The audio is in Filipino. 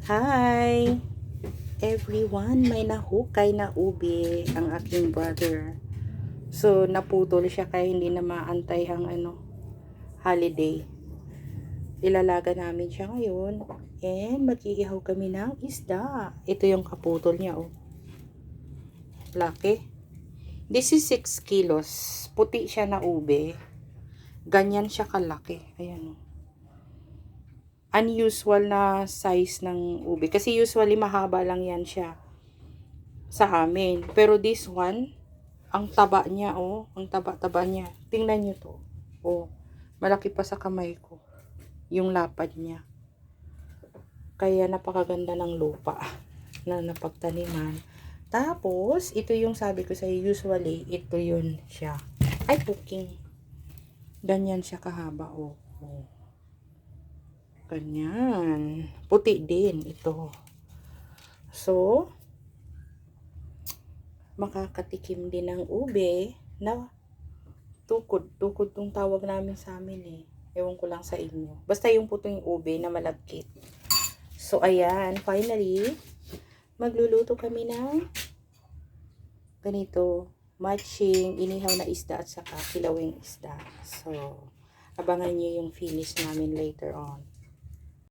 Hi everyone, may nahukay na ube ang aking brother. So naputol siya kaya hindi na maantay ang holiday. Ilalaga namin siya ngayon and mag-iihaw kami ng isda. Ito yung kaputol niya, oh. Laki. This is 6 kilos. Puti siya na ube. Ganyan siya kalaki. Ayan, oh. Unusual na size ng ube. Kasi usually mahaba lang yan siya sa amin. Pero this one, ang taba niya, oh. Ang taba-taba niya. Tingnan nyo to. Oh, malaki pa sa kamay ko. Yung lapad niya. Kaya napakaganda ng lupa na napagtaniman. Tapos, ito yung sabi ko sa'yo, usually, ito yun siya. Ay, cooking. Ganyan siya kahaba, oh. Oh. Ganyan. Puti din ito. So, makakatikim din ng ube na tukod. Tukod tong tawag namin sa amin eh. Ewan ko lang sa inyo. Basta yung puting ube na malagkit. So, ayan. Finally, magluluto kami ng ganito. Matching, inihaw na isda at saka kilawing isda. So, abangan nyo yung finish namin later on.